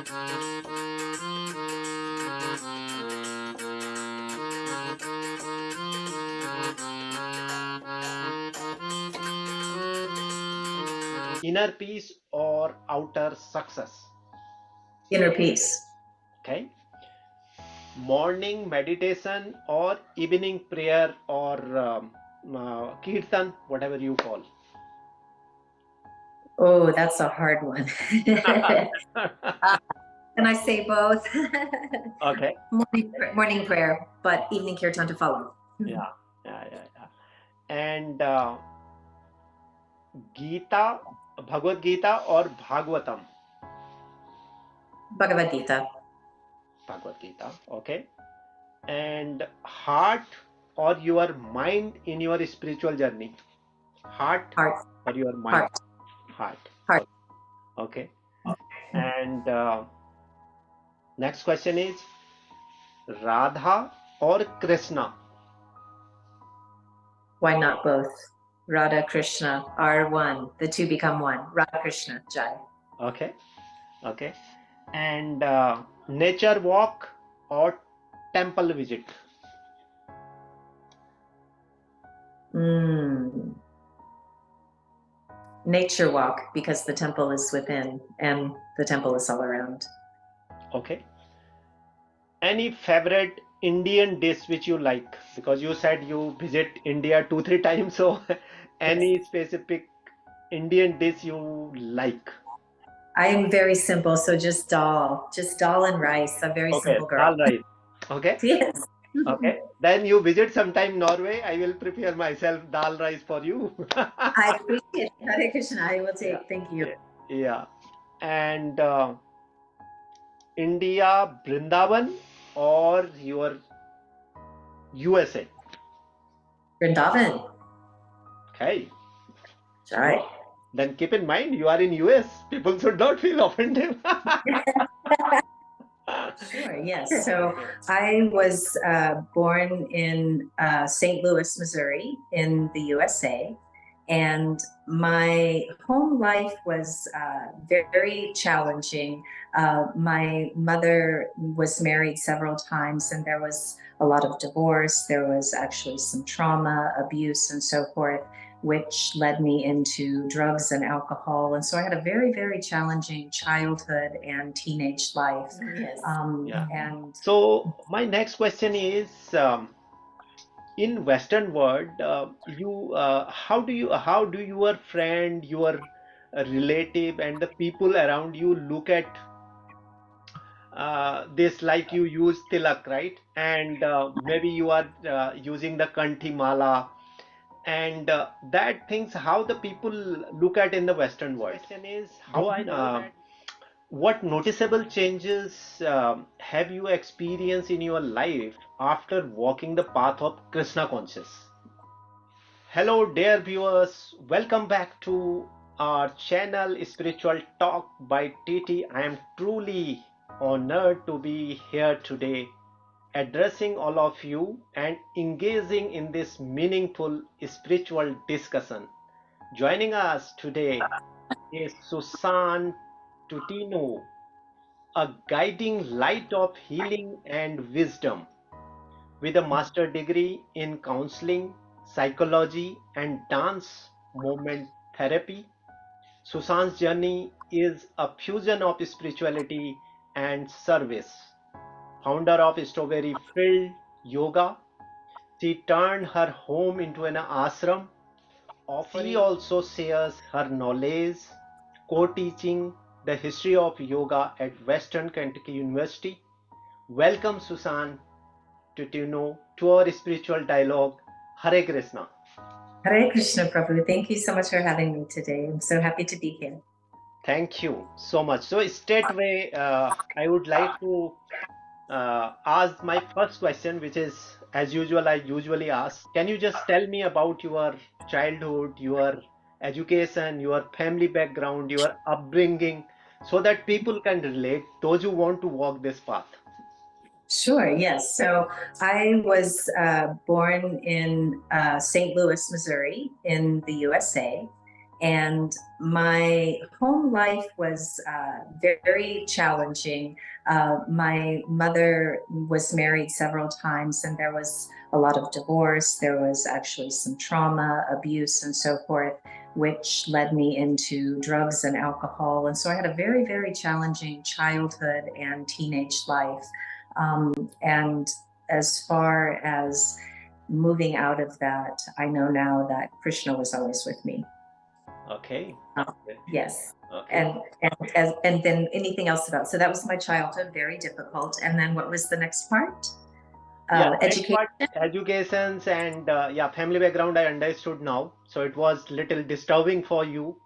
Inner peace or outer success? Inner peace. Okay. Morning meditation or evening prayer or kirtan, whatever you call. Oh, that's a hard one. Can I say both? Okay. Morning prayer, but evening kirtan to follow. Yeah. And Gita, Bhagavad Gita or Bhagavatam? Bhagavad Gita. Bhagavad Gita. Okay. And heart or your mind in your spiritual journey? Heart Heart. or your mind? Heart. Heart. Okay. And next question is Radha or Krishna? Why not both? Radha, Krishna are one. The two become one. Radha, Krishna, Jai. Okay. Okay. And nature walk or temple visit? Nature walk, because the temple is within and the temple is all around. Okay. Any favorite Indian dish which you like? Because you said you visit India 2-3 times, so any specific Indian dish you like? I am very simple, so just dal and rice. I'm a very simple girl. Dal rice. Okay. Yes. Okay. Then you visit sometime Norway. I will prepare myself dal rice for you. I appreciate it. Hare Krishna. I will take. Yeah. Thank you. Yeah. And India, Brindavan or your USA? Vrindavan. Okay. Right. Then keep in mind you are in US. People should not feel offended. Sure, yes. So I was born in St. Louis, Missouri, in the USA. And my home life was very challenging. My mother was married several times, and there was a lot of divorce. There was actually some trauma, abuse, and so forth, which led me into drugs and alcohol. And so I had a very challenging childhood and teenage life. Yes. Yeah. And so my next question is, in Western world, how do your friend, your relative, and the people around you look at this? Like you use tilak, right? And maybe you are using the kanthi mala, and that things how the people look at in the Western world. Question is, how I know that? What noticeable changes have you experienced in your life after walking the path of Krishna conscious? Hello, dear viewers. Welcome back to our channel Spiritual Talk by TT. I am truly honored to be here today, addressing all of you and engaging in this meaningful spiritual discussion. Joining us today is Susan Tutino, a guiding light of healing and wisdom. With a master degree in counseling, psychology, and dance movement therapy, Susan's journey is a fusion of spirituality and service. Founder of Strawberry Filled Yoga, she turned her home into an ashram. She also shares her knowledge, co-teaching the history of yoga at Western Kentucky University. Welcome, Susan, to our spiritual dialogue. Hare Krishna. Hare Krishna, Prabhu. Thank you so much for having me today. I'm so happy to be here. Thank you so much. So straight away, I would like to ask my first question, which is, as usual, I usually ask, can you just tell me about your childhood, your education, your family background, your upbringing, so that people can relate, those who want to walk this path? Sure, yes. So I was born in St. Louis, Missouri, in the USA. And my home life was very challenging. My mother was married several times, and there was a lot of divorce. There was actually some trauma, abuse, and so forth, which led me into drugs and alcohol. And so I had a very challenging childhood and teenage life. And as far as moving out of that, I know now that Krishna was always with me. Okay. Yes. Okay. And then anything else about, so that was my childhood, very difficult. And then what was the next part? Yeah, next Education. part, educations and yeah, family background I understood now. So it was little disturbing for you,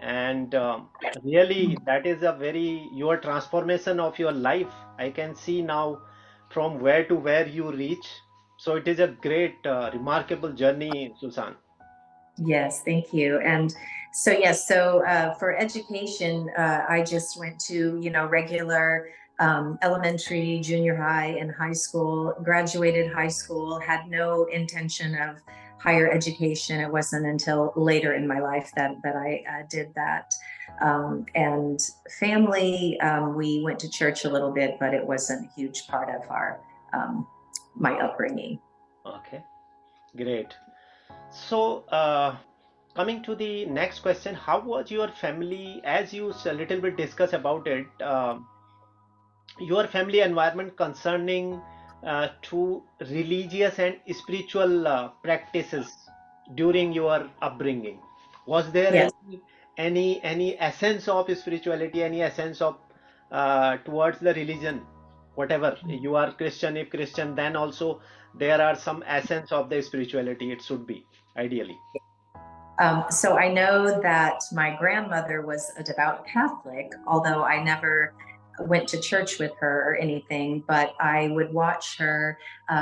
and really that is a very your transformation of your life. I can see now from where to where you reach. So it is a great, remarkable journey, Susan. Yes, thank you. And so, yes, so for education, I just went to, regular elementary, junior high, and high school, graduated high school, had no intention of higher education. It wasn't until later in my life that I did that. And family, we went to church a little bit, but it wasn't a huge part of um, my upbringing. Okay, great. So, coming to the next question, how was your family? As you a little bit discuss about it, your family environment concerning to religious and spiritual practices during your upbringing. Was there Yes. any essence of spirituality, any essence of towards the religion? Whatever you are Christian, if Christian, then also there are some essence of the spirituality. It should be ideally. So I know that my grandmother was a devout Catholic, although I never went to church with her or anything, but I would watch her.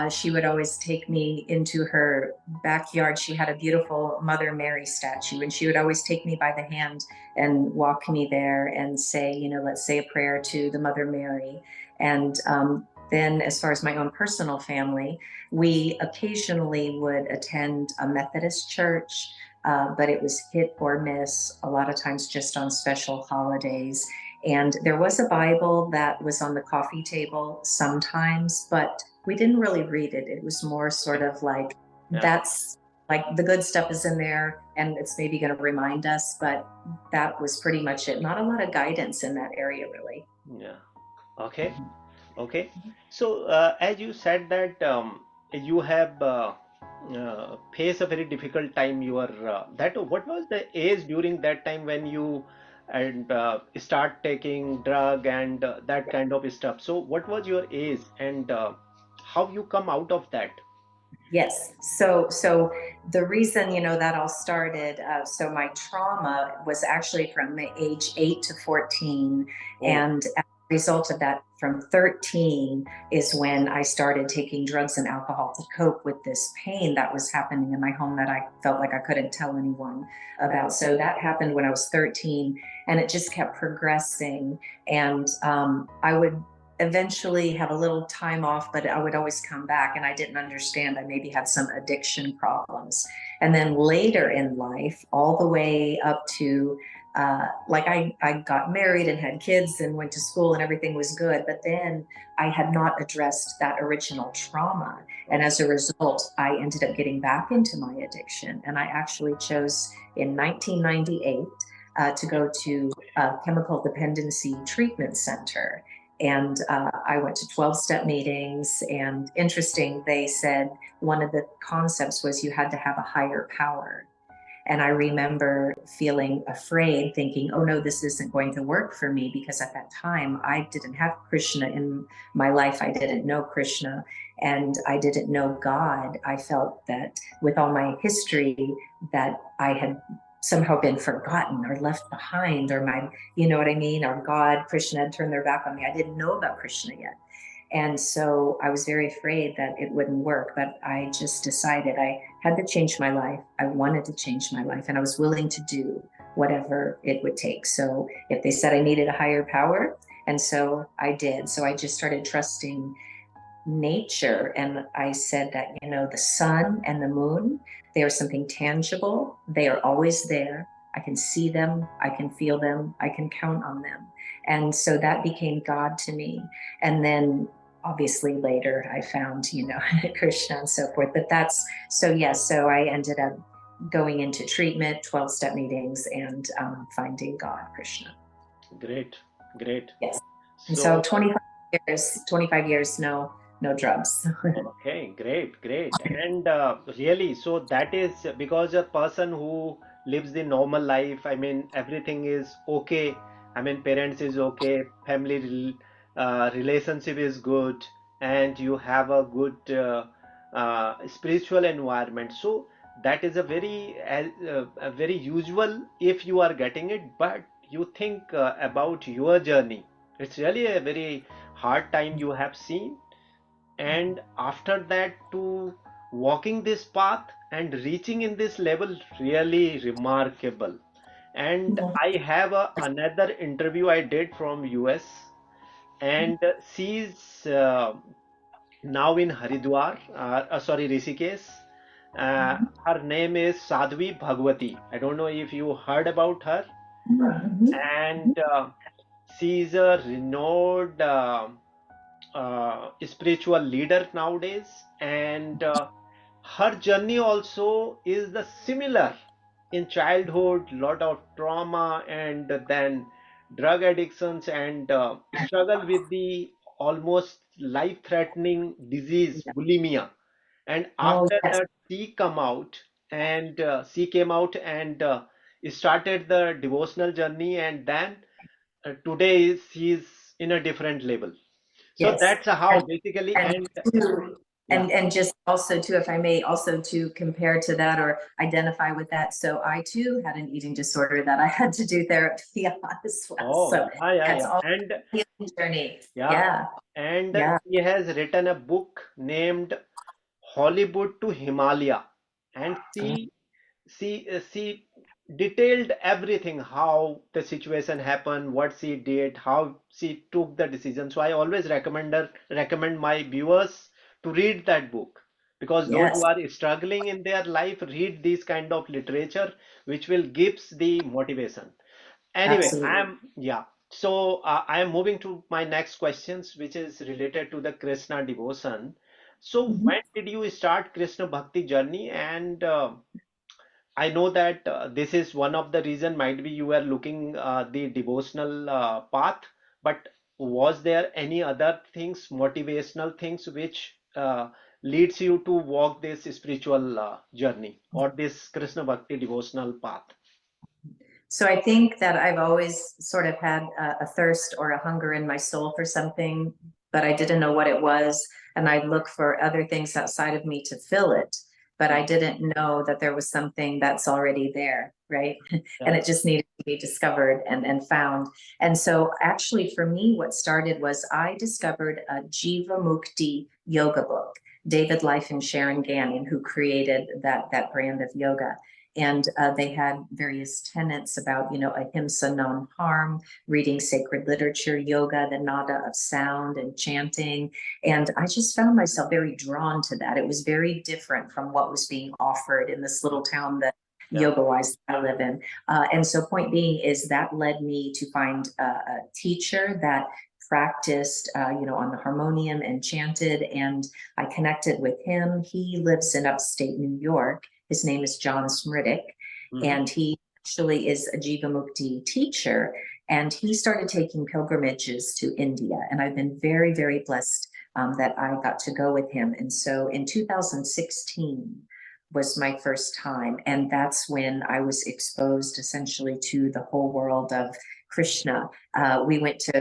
She would always take me into her backyard. She had a beautiful Mother Mary statue, and she would always take me by the hand and walk me there and say, let's say a prayer to the Mother Mary. And then, as far as my own personal family, we occasionally would attend a Methodist church, but it was hit or miss, a lot of times just on special holidays. And there was a Bible that was on the coffee table sometimes, but we didn't really read it. It was more sort Okay. of like, Yeah. that's like the good stuff is in there and it's maybe going to remind us, but that was pretty much it. Not a lot of guidance in that area, really. Yeah. Okay. Okay. So, as you said that you have faced a very difficult time. You are that. What was the age during that time when you and start taking drug and that kind of stuff? So, what was your age and how you come out of that? Yes. So the reason, that all started, so my trauma was actually from age 8 to 14. Oh, And as a result of that, from 13 is when I started taking drugs and alcohol to cope with this pain that was happening in my home that I felt like I couldn't tell anyone about. So that happened when I was 13, and it just kept progressing. And I would eventually have a little time off, but I would always come back, and I didn't understand. I maybe had some addiction problems. And then later in life, all the way up to like I got married and had kids and went to school and everything was good. But then I had not addressed that original trauma. And as a result, I ended up getting back into my addiction. And I actually chose in 1998 to okay. go to a chemical dependency treatment center. And I went to 12-step meetings. And interesting, they said one of the concepts was you had to have a higher power. And I remember feeling afraid, thinking, oh no, this isn't going to work for me, because at that time I didn't have Krishna in my life. I didn't know Krishna and I didn't know God. I felt that with all my history that I had somehow been forgotten or left behind, or my, you know what I mean, or God, Krishna had turned their back on me. I didn't know about Krishna yet. And so I was very afraid that it wouldn't work, but I just decided I had to change my life. I wanted to change my life, and I was willing to do whatever it would take. So if they said I needed a higher power, and so I did. So I just started trusting nature. And I said that, the sun and the moon, they are something tangible. They are always there. I can see them, I can feel them, I can count on them. And so that became God to me. And then obviously later I found, Krishna and so forth. But that's so, yes. So I ended up going into treatment, 12-step meetings, and finding God, Krishna. Great, great. Yes. And so So, 25 years, no drugs. okay, great, great. And really, so that is because a person who lives the normal life, I mean, everything is okay. I mean, parents is okay, relationship is good, and you have a good spiritual environment. So that is a very usual if you are getting it, but you think about your journey. It's really a very hard time you have seen, and after that to walking this path and reaching in this level, really remarkable. And I have another interview I did from US, and she's now in Haridwar, sorry, Rishikesh. Her name is Sadhvi Bhagwati. I don't know if you heard about her. And she is a renowned spiritual leader nowadays, and her journey also is the similar. In childhood, lot of trauma, and then drug addictions, and struggle with the almost life threatening disease bulimia. And Oh, after yes, that she came out and started the devotional journey, and then today she's in a different level. So yes. that's how basically. And And to, yeah. and just also too, if I may, also to compare to that or identify with that. So I too had an eating disorder that I had to do therapy on as well. Oh, So yeah, yeah, that's yeah. all And a healing journey. yeah, Yeah, and yeah. she has written a book named Hollywood to Himalaya, and she detailed everything, how the situation happened, what she did, how she took the decision. So I always recommend my viewers to read that book, because those who Yes, are struggling in their life, read this kind of literature, which will gives the motivation. Anyway, absolutely. I am moving to my next questions, which is related to the Krishna devotion. So Mhm. when did you start Krishna Bhakti journey? And I know that this is one of the reason might be you were looking the devotional path, but was there any other things, motivational things, which leads you to walk this spiritual journey or this Krishna Bhakti devotional path? So I think that I've always sort of had a thirst or a hunger in my soul for something, but I didn't know what it was. And I'd look for other things outside of me to fill it. But I didn't know that there was something that's already there, right? And Yeah. it just needed to be discovered and found. And so actually for me, what started was I discovered a Jiva Mukti yoga book. David Life and Sharon Gannon, who created that brand of yoga. And they had various tenets about, ahimsa, non-harm, reading sacred literature, yoga, the nada of sound, and chanting. And I just found myself very drawn to that. It was very different from what was being offered in this little town that Yeah. yoga-wise I live in. And so point being is that led me to find a teacher that practiced, on the harmonium and chanted, and I connected with him. He lives in upstate New York. His name is John Smritic, Mhm. and he actually is a Jivamukti teacher. And he started taking pilgrimages to India. And I've been very, very blessed that I got to go with him. And so in 2016 was my first time. And that's when I was exposed essentially to the whole world of Krishna. We went to,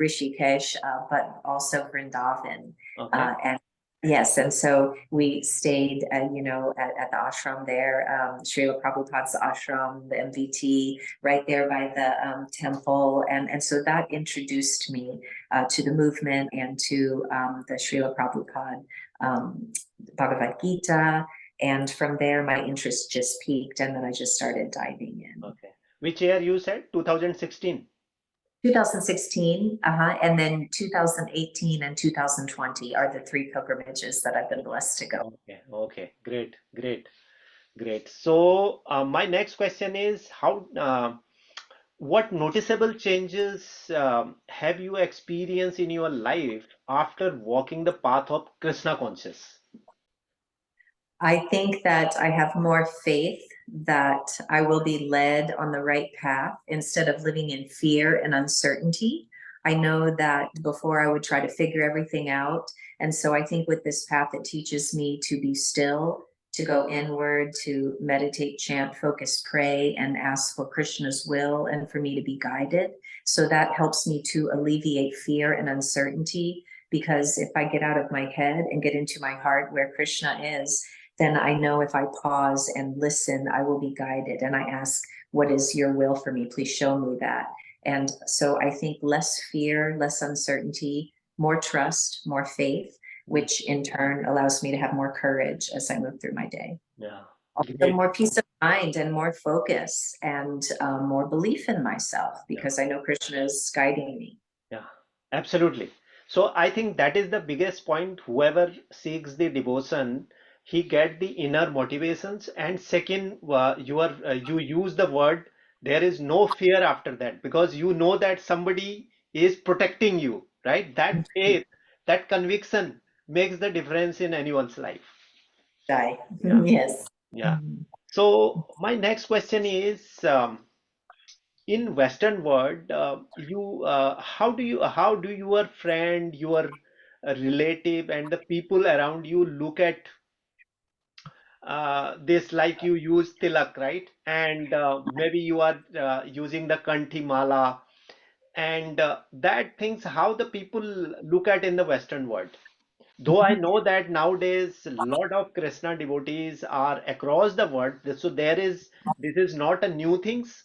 Rishikesh, but also Vrindavan. Okay. And yes, and so we stayed, at the ashram there, Srila Prabhupada's ashram, the MVT, right there by the temple, and so that introduced me to the movement and to the Srila Prabhupada Bhagavad Gita, and from there my interest just peaked, and then I just started diving in. Okay. Which year you said? 2016. 2016, and then 2018 and 2020 are the three pilgrimages that I've been blessed to go. Okay. Okay. Great. Great. Great. So, my next question is what noticeable changes have you experienced in your life after walking the path of Krishna conscious? I think that I have more faith that I will be led on the right path instead of living in fear and uncertainty. I know that before I would try to figure everything out. And so I think with this path, it teaches me to be still, to go inward, to meditate, chant, focus, pray, and ask for Krishna's will and for me to be guided. So that helps me to alleviate fear and uncertainty. Because if I get out of my head and get into my heart where Krishna is, then I know if I pause and listen, I will be guided. And I ask, what is your will for me? Please show me that. And so I think less fear, less uncertainty, more trust, more faith, Mm. which in turn allows me to have more courage as I move through my day. Yeah, Also, great. more peace of mind and more focus and more belief in myself Yeah. because I know Krishna is guiding me. Yeah, absolutely. So I think that is the biggest point. Whoever seeks the devotion, he get the inner motivations. And second, you use the word. There is no fear after that because you know that somebody is protecting you, right? That faith, that conviction makes the difference in anyone's life. Die. Yeah, Yes. yeah. So my next question is, in Western world, how do your friend, your relative, and the people around you look at this? Like you use tilak, right? And maybe you are using the kanthi mala, and that things how the people look at in the Western world. Though I know that nowadays a lot of Krishna devotees are across the world, so this is not a new things.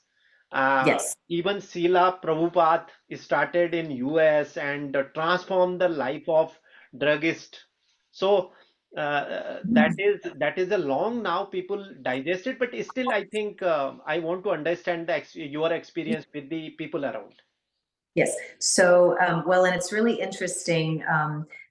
Yes. Even Srila Prabhupada started in US and transformed the life of druggist. So that is a long now people digest it, but still I think I want to understand your experience with the people around. Yes. So, well, and it's really interesting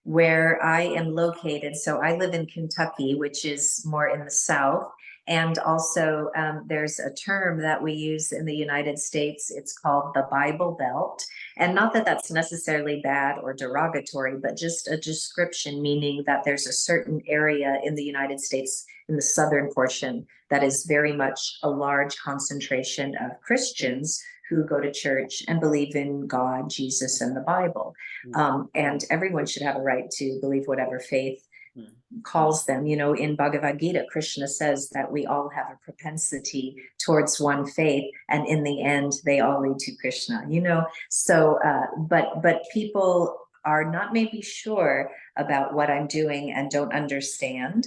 where I am located. So, I live in Kentucky, which is more in the South. And also, there's a term that we use in the United States. It's called the Bible Belt. And not that that's necessarily bad or derogatory, but just a description, meaning that there's a certain area in the United States, in the southern portion, that is very much a large concentration of Christians who go to church and believe in God, Jesus, and the Bible. Mm, And everyone should have a right to believe whatever faith mm, calls them. You know, in Bhagavad Gita, Krishna says that we all have a propensity towards one faith, and in the end, they all lead to Krishna. You know, so but people are not maybe sure about what I'm doing and don't understand.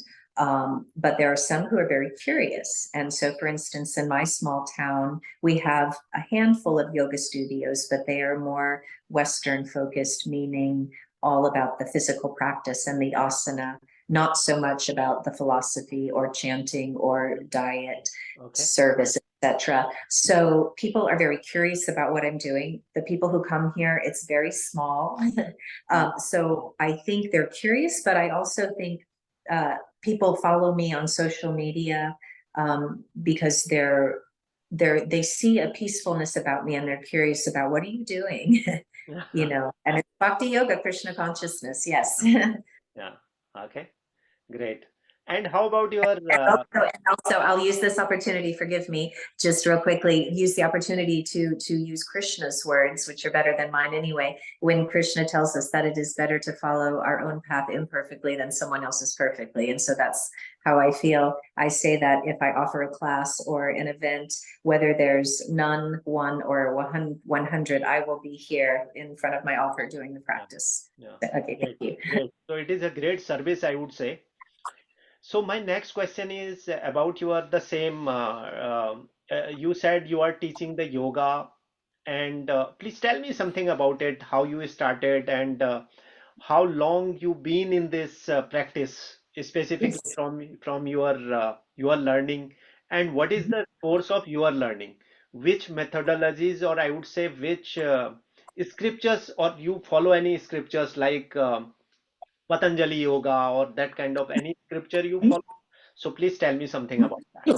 But there are some who are very curious. And so, for instance, in my small town, we have a handful of yoga studios, but they are more Western focused, meaning all about the physical practice and the asana, not so much about the philosophy or chanting or diet, okay. service, etc. So people are very curious about what I'm doing. The people who come here, it's very small. So I think they're curious, but I also think people follow me on social media because they see a peacefulness about me and they're curious about what are you doing. You know, and it's bhakti yoga, Krishna consciousness. Yes. Yeah. Okay. Great. And how about your And also, I'll use this opportunity, forgive me, just real quickly, use the opportunity to use Krishna's words, which are better than mine anyway, when Krishna tells us that it is better to follow our own path imperfectly than someone else's perfectly. And so that's how I feel. I say that if I offer a class or an event, whether there's none, one, or 100, I will be here in front of my altar doing the yeah, practice. yeah. Okay, thank Great. you. Great. So it is a great service, I would say. So my next question is about the same. You said you are teaching the yoga, and please tell me something about it. How you started, and how long you been in this practice, specifically Yes. from your learning, and what is the course of your learning? Which methodologies, or I would say, which scriptures, or you follow any scriptures like Patanjali Yoga or that kind of any scripture you follow? So please tell me something about that.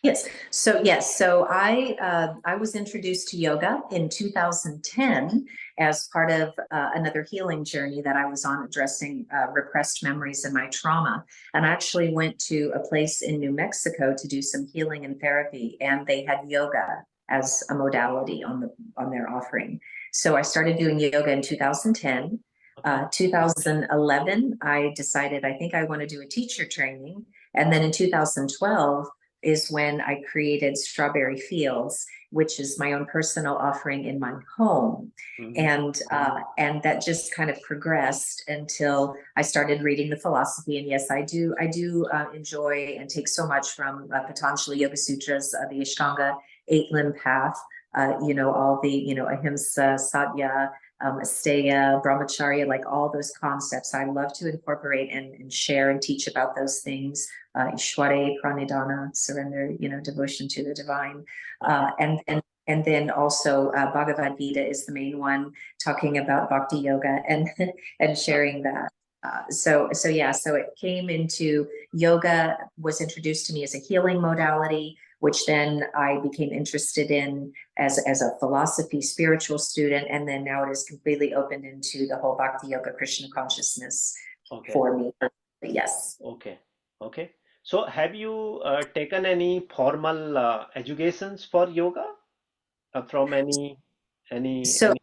Yes. So I was introduced to yoga in 2010 as part of another healing journey that I was on, addressing repressed memories and my trauma. And I actually went to a place in New Mexico to do some healing and therapy, and they had yoga as a modality on their offering. So I started doing yoga in 2010. 2011, I decided I think I want to do a teacher training. And then in 2012 is when I created Strawberry Fields, which is my own personal offering in my home. And that just kind of progressed until I started reading the philosophy. And yes, I do enjoy and take so much from Patanjali Yoga Sutras, the Ashtanga 8-limb path, all the, ahimsa, satya, asteya, brahmacharya, like all those concepts. I love to incorporate and share and teach about those things. Ishware, pranidhana, surrender, devotion to the divine. And then also Bhagavad Gita is the main one, talking about bhakti yoga and sharing that. So it came into yoga, was introduced to me as a healing modality, which then I became interested in as a philosophy, spiritual student. And then now it is completely opened into the whole bhakti yoga, Krishna consciousness for me. Yes. Okay. So have you taken any formal educations for yoga from any So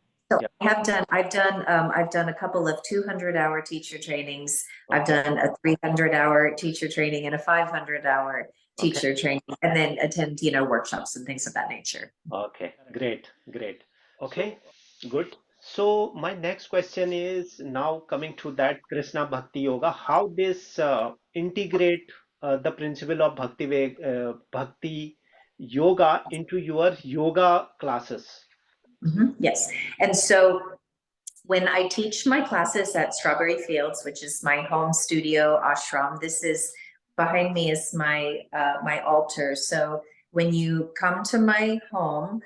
yeah. I've done a couple of 200-hour teacher trainings. I've done a 300-hour teacher training and a 500-hour teacher training, and then attend, workshops and things of that nature. Okay, great. Okay, good. So my next question is now coming to that Krishna Bhakti Yoga, how this integrate the principle of Bhakti Yoga into your yoga classes. Yes. And so when I teach my classes at Strawberry Fields, which is my home studio ashram, this is behind me is my altar. So when you come to my home,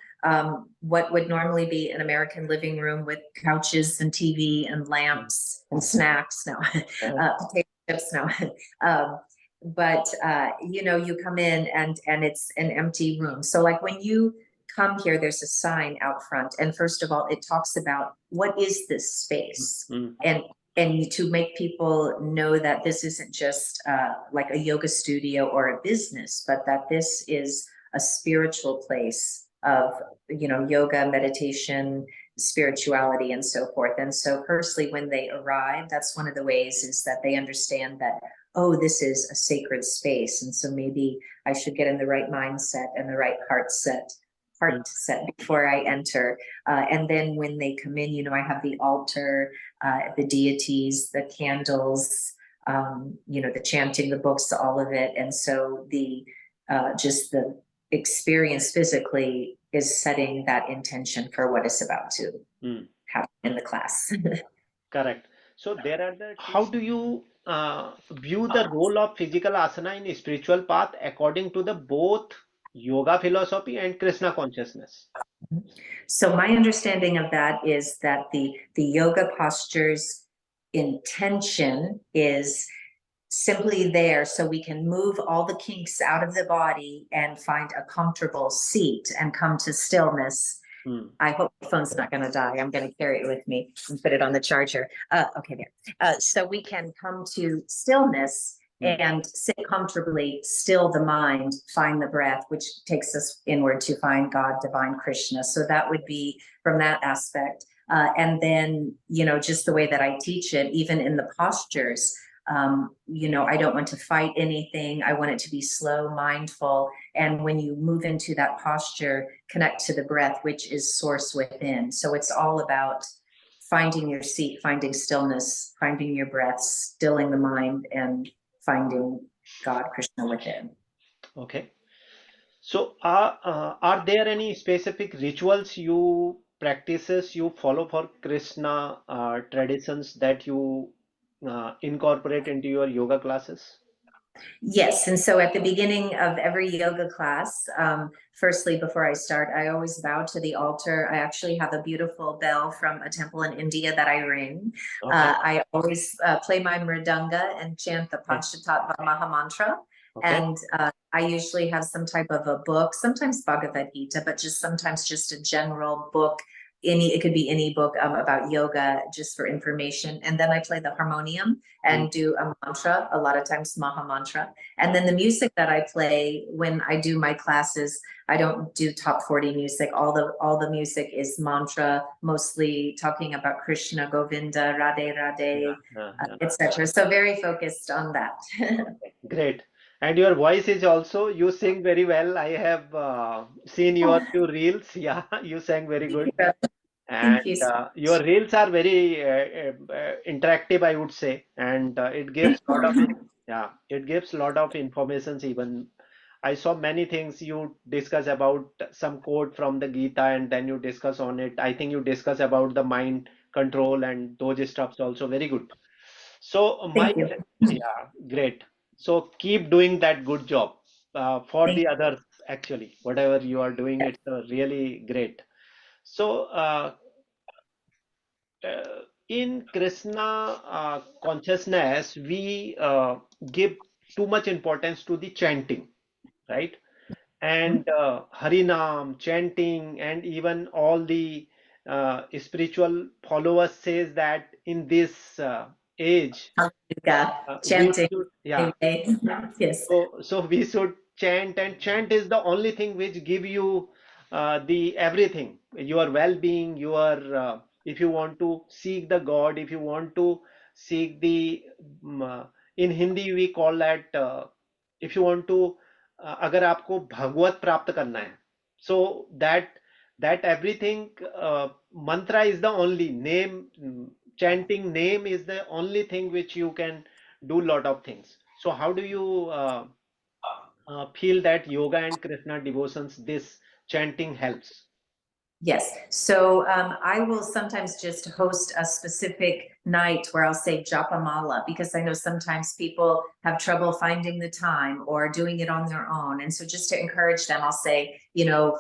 what would normally be an American living room with couches and TV and lamps and snacks, potato chips, but you come in and it's an empty room. So like when you come here, there's a sign out front, and first of all, it talks about what is this space, and to make people know that this isn't just like a yoga studio or a business, but that this is a spiritual place of yoga, meditation, spirituality, and so forth. And so personally, when they arrive, that's one of the ways is that they understand that, oh, this is a sacred space, and so maybe I should get in the right mindset and the right heart set before I enter. And then when they come in, I have the altar, the deities, the candles, the chanting, the books, all of it. And so just the experience physically is setting that intention for what is about to happen in the class. Correct. So there are how do you view the role of physical asana in spiritual path according to the both yoga philosophy and Krishna consciousness? So my understanding of that is that the yoga posture's intention is simply there so we can move all the kinks out of the body and find a comfortable seat and come to stillness. I hope the phone's not going to die. I'm going to carry it with me and put it on the charger. Okay, there. So we can come to stillness and sit comfortably, still the mind, find the breath, which takes us inward to find God, divine Krishna. So that would be from that aspect. And then, just the way that I teach it, even in the postures, I don't want to fight anything. I want it to be slow, mindful. And when you move into that posture, connect to the breath, which is source within. So it's all about finding your seat, finding stillness, finding your breath, stilling the mind, and finding God, Krishna within. Okay. So are there any specific rituals practices you follow for Krishna traditions that you incorporate into your yoga classes? Yes. And so at the beginning of every yoga class, firstly, before I start, I always bow to the altar. I actually have a beautiful bell from a temple in India that I ring. I always play my mridanga and chant the Panchatattva Maha Mantra. Okay. And I usually have some type of a book, sometimes Bhagavad Gita, but just sometimes just a general book. It could be any book about yoga, just for information. And then I play the harmonium Mm. and do a mantra, a lot of times Maha Mantra. And then the music that I play when I do my classes, I don't do top 40 music. All the music is mantra, mostly talking about Krishna, Govinda, Radhe Yeah, Radhe, yeah, yeah. etc. So very focused on that. Okay, great. And your voice is also, you sing very well. I have seen your few reels. Yeah, you sang very good. And Thank you. your reels are very interactive, I would say, and it gives lot of, yeah, it gives lot of informations. Even I saw many things you discuss about some quote from the Gita, and then you discuss on it. I think you discuss about the mind control and those stuffs also very good. So Thank you. yeah, great. So keep doing that good job for Thank the others. Actually, whatever you are doing, it's really great. So in Krishna consciousness, we give too much importance to the chanting, right? you. And Harinam, chanting, and even all the spiritual followers says that in this age, Hallelujah. we Chanting. should, yeah, Anyway. Yes. so we should chant, and chant is the only thing which give you the everything, your well-being, your if you want to seek the God, if you want to seek the in Hindi we call that if you want to अगर आपको भगवत प्राप्त करना है, so that everything mantra is the only name, chanting name is the only thing which you can do lot of things. So how do you feel that yoga and Krishna devotions, this chanting helps? Yes. So I will sometimes just host a specific night where I'll say Japamala, because I know sometimes people have trouble finding the time or doing it on their own. And so just to encourage them, I'll say,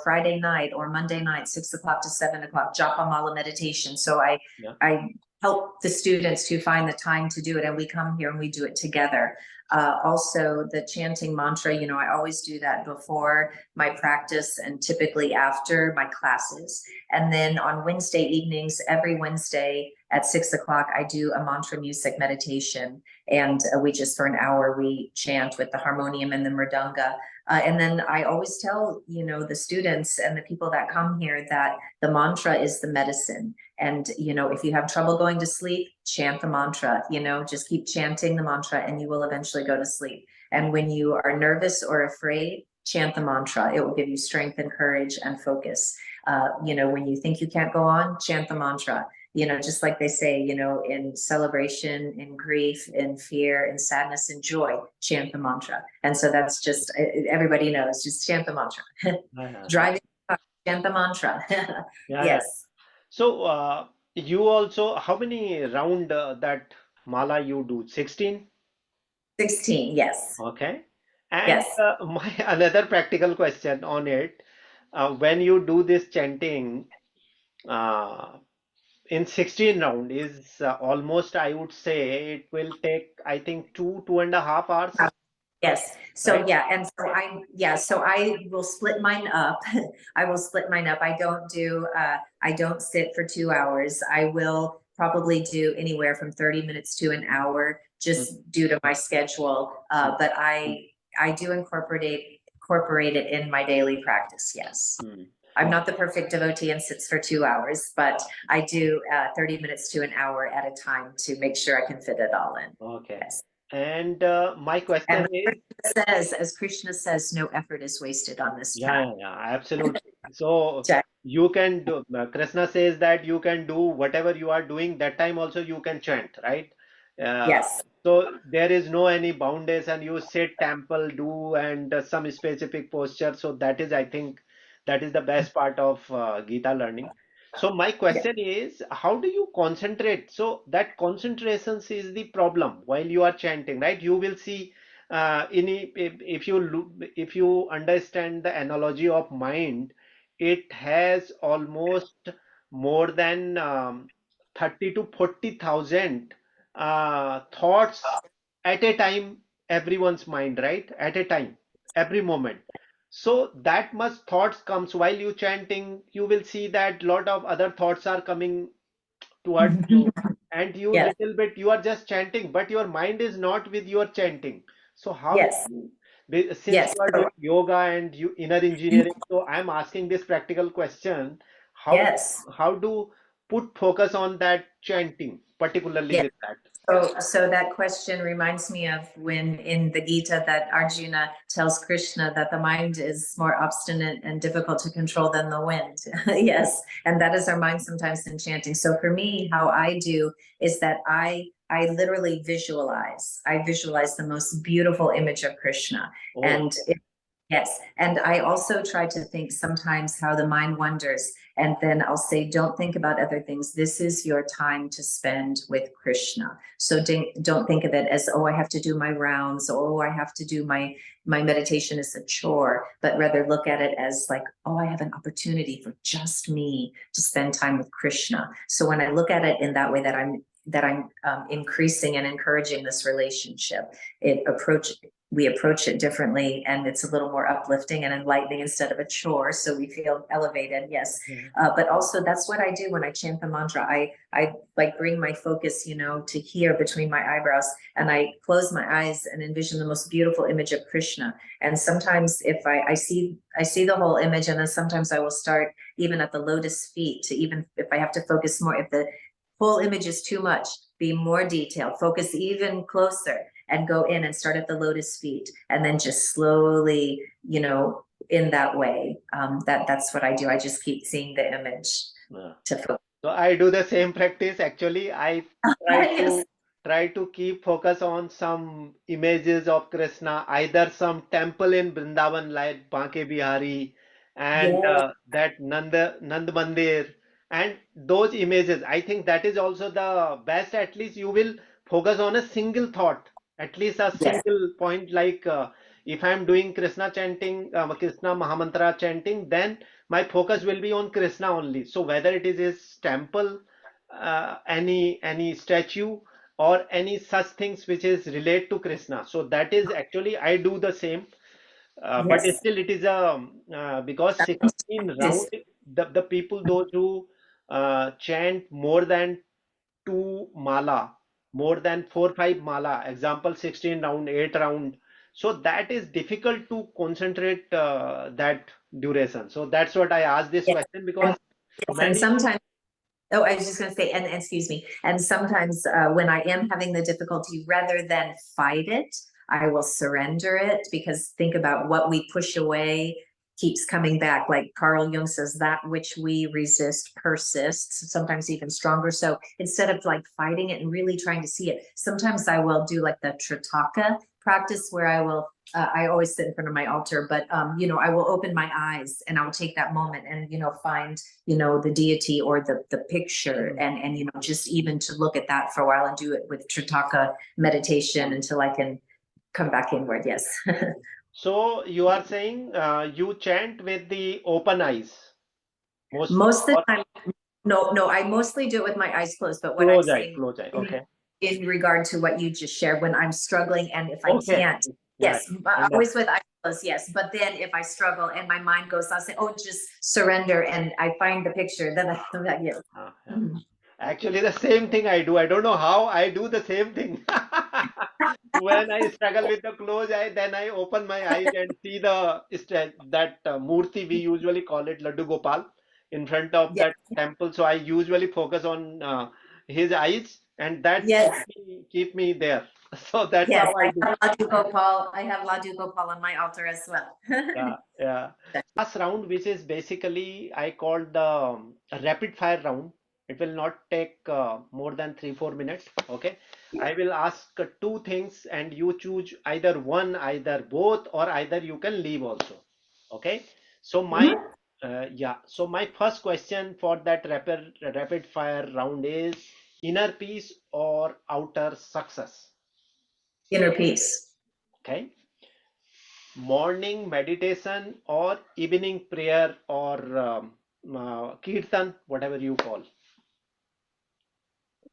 Friday night or Monday night, 6 o'clock to 7 o'clock, Japamala meditation. So Yeah. I help the students to find the time to do it. And we come here and we do it together. Also, the chanting mantra, I always do that before my practice and typically after my classes. And then on Wednesday evenings, every Wednesday at 6 o'clock, I do a mantra music meditation. And we just, for an hour, we chant with the harmonium and the mridanga. And then I always tell, the students and the people that come here that the mantra is the medicine. And, if you have trouble going to sleep, chant the mantra, just keep chanting the mantra and you will eventually go to sleep. And when you are nervous or afraid, chant the mantra. It will give you strength and courage and focus. When you think you can't go on, chant the mantra. Just like they say, in celebration, in grief, in fear, in sadness, in joy, chant the mantra. And so that's just, everybody knows, just chant the mantra. Yeah, Driving, chant the mantra. yeah, yeah. Yes. So you also, how many round that mala you do? 16? 16, yes. Okay. And Yes. my another practical question on it, when you do this chanting uh, in 16 round is almost, I would say it will take, I think, 2.5 hours, Yes. So right? yeah, and so I will split mine up. I will split mine up. I don't sit for 2 hours. I will probably do anywhere from 30 minutes to an hour Mm, just due to my schedule. mm, But I do incorporate it in my daily practice. Yes. mm. I'm not the perfect devotee and sits for 2 hours, but I do 30 minutes to an hour at a time to make sure I can fit it all in. Okay. Yes. And my question And is, as Krishna says, no effort is wasted on this yeah, path. yeah, yeah, absolutely. So Jack. you can do, Krishna says that you can do whatever you are doing, that time also you can chant, right? Uh, Yes. so there is no any boundaries, and you sit temple, do, and some specific posture. So that is, I think, that is the best part of Gita learning. So my Yeah. question is, how do you concentrate? So that concentration is the problem while you are chanting, right? You will see if you look, if you understand the analogy of mind, it has almost more than 30 to 40,000 thoughts at a time everyone's mind, right? At a time, every moment. So that much thoughts comes while you chanting, you will see that lot of other thoughts are coming towards you, and you Yes, little bit you are just chanting, but your mind is not with your chanting. So how yes, you, since yes. you are So, doing yoga and you inner engineering, so I'm asking this practical question: how yes. how do put focus on that chanting, particularly Yes. with that? So that question reminds me of when in the Gita that Arjuna tells Krishna that the mind is more obstinate and difficult to control than the wind. Yes, and that is our mind sometimes in chanting. So for me, how I do is that I literally visualize. I visualize the most beautiful image of Krishna, Oh, and yes, and I also try to think sometimes how the mind wanders, and then I'll say, don't think about other things. This is your time to spend with Krishna. So don't think of it as, oh, I have to do my rounds, oh, I have to do my meditation as a chore, but rather look at it as like, oh, I have an opportunity for just me to spend time with Krishna. So when I look at it in that way, that I'm increasing and encouraging this relationship, we approach it differently, and it's a little more uplifting and enlightening instead of a chore, so we feel elevated. Yes. yeah. But also that's what I do when I chant the mantra. I like bring my focus, to here between my eyebrows, and I close my eyes and envision the most beautiful image of Krishna. And sometimes if I see the whole image, and then sometimes I will start even at the lotus feet, to even if I have to focus more, if the whole image is too much, be more detailed, focus even closer, and go in and start at the lotus feet, and then just slowly, in that way. That's what I do. I just keep seeing the image Yeah. to focus. So I do the same practice. Actually, I try Yes, to try to keep focus on some images of Krishna, either some temple in Vrindavan like Banke Bihari and yes, that Nand Mandir, and those images. I think that is also the best. At least you will focus on a single thought, at least a yes, single point. Like if I'm doing Krishna chanting, Krishna Mahamantra chanting, then my focus will be on Krishna only. So whether it is his temple, any statue, or any such things which is relate to Krishna. So that is actually I do the same, but yes. still it is a because 16 round, This, the people those who chant more than two mala, more than 4 5 mala, example 16 round, 8 round, so that is difficult to concentrate that duration. So that's what I asked this yes, question, and because yes, and many. sometimes. Oh, I was just going to say, and excuse me. And sometimes when I am having the difficulty, rather than fight it, I will surrender it, because think about what we push away keeps coming back. Like Carl Jung says, that which we resist persists, sometimes even stronger. So instead of like fighting it and really trying to see it, sometimes I will do like the Tritaka practice, where I always sit in front of my altar, but I will open my eyes and I'll take that moment and find the deity or the picture, and just even to look at that for a while and do it with Tritaka meditation until I can come back inward. Yes. So you are saying you chant with the open eyes mostly, Most of or the time, no, I mostly do it with my eyes closed, but what I'm close eye, saying close eye? in, Okay, in regard to what you just shared, when I'm struggling and if I okay, can't, yeah, yes, understood. always with eyes closed, yes. But then if I struggle and my mind goes, I'll say, oh, just surrender, and I find the picture, then yes. Yeah. Mhm. Actually, the same thing I do. I don't know how I do the same thing. When I struggle with the closed eye, then I open my eyes and see that Murti, we usually call it Laddu Gopal, in front of Yes, that temple. So I usually focus on his eyes, and that yes, keep me there. So that's yes. how I do. I have Ladu Gopal on my altar as well. Yeah, yeah. Last round, which is basically I call the rapid fire round. It will not take more than 3 4 minutes. Okay. I will ask two things and you choose either one, either both, or either you can leave also. Okay. So my Mhm. yeah. So my first question for that rapid fire round is inner peace or outer success. Inner peace. Okay. Morning meditation or evening prayer or kirtan, whatever you call.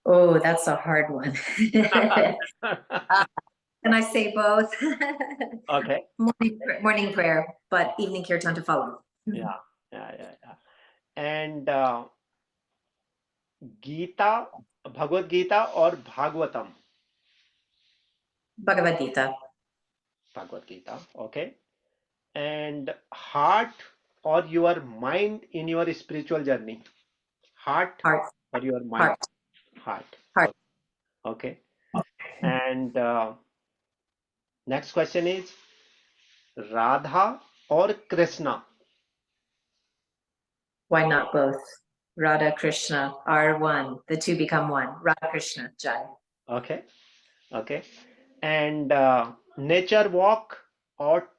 Oh, that's a hard one. Can I say both? Okay. Morning prayer, but evening kirtan to follow. Yeah. Yeah. And Gita, Bhagavad Gita or Bhagavatam? Bhagavad Gita. Bhagavad Gita. Okay. And heart or your mind in your spiritual journey? Heart Heart. or your mind? Heart. Heart. Heart. Okay. And next question is Radha or Krishna? Why not both? Radha Krishna are one. The two become one. Radha Krishna Jai. Okay. Okay. And nature walk or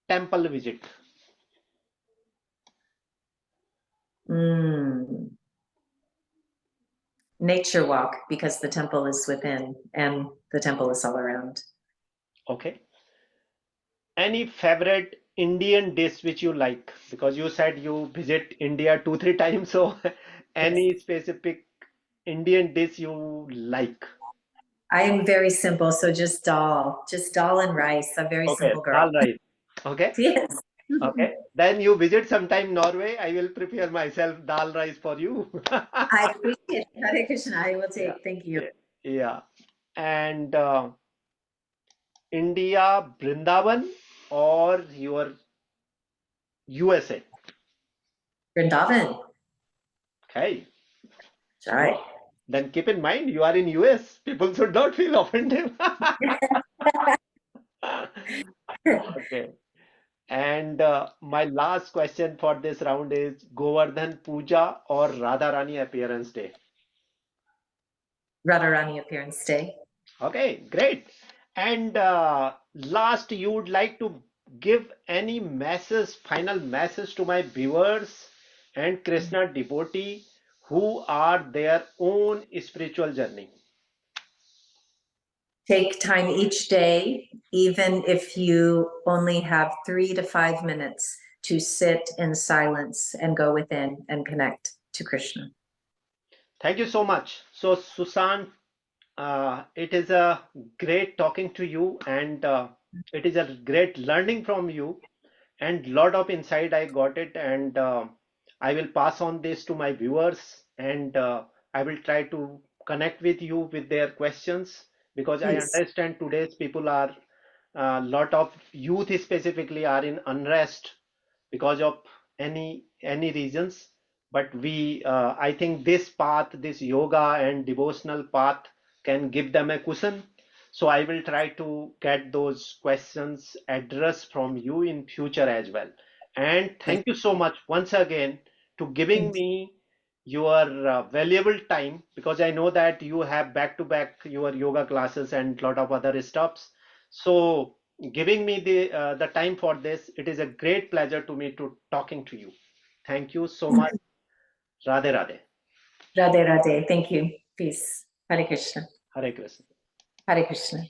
temple visit? Nature walk, because the temple is within and the temple is all around. Okay. Any favorite Indian dish which you like? Because you said you visit India 2, 3 times, so any specific Indian dish you like? I am very simple, so just dal and rice. I'm a very Okay, simple girl. dal rice. Okay, Yes. okay. Then you visit sometime Norway. I will prepare myself dal rice for you. I appreciate it. Hare Krishna. I will take. Yeah, Thank you. yeah. And India, Brindavan or your USA? Vrindavan. Okay. Jai. Then keep in mind you are in US. People should not feel offended. Okay. And my last question for this round is Govardhan Puja or Radharani Appearance Day? Radharani Appearance Day. Okay, great. And last, you would like to give any message, final message to my viewers and Krishna devotee who are their own spiritual journey. Take time each day, even if you only have 3 to 5 minutes, to sit in silence and go within and connect to Krishna. Thank you so much. So, Susan, it is a great talking to you, and it is a great learning from you, and lot of insight I got it, and I will pass on this to my viewers, and I will try to connect with you with their questions because I Please. understand today's people are a lot of youth specifically are in unrest because of any reasons, but we I think this path, this yoga and devotional path can give them a cushion. So I will try to get those questions addressed from you in future as well. And thank you so much once again to giving me your valuable time, because I know that you have back to back your yoga classes and lot of other stuffs. So giving me the time for this, it is a great pleasure to me to talking to you. Thank you so much. Radhe Radhe. Radhe Radhe. Thank you. Peace. Hare Krishna. Hare Krishna. Hare Krishna.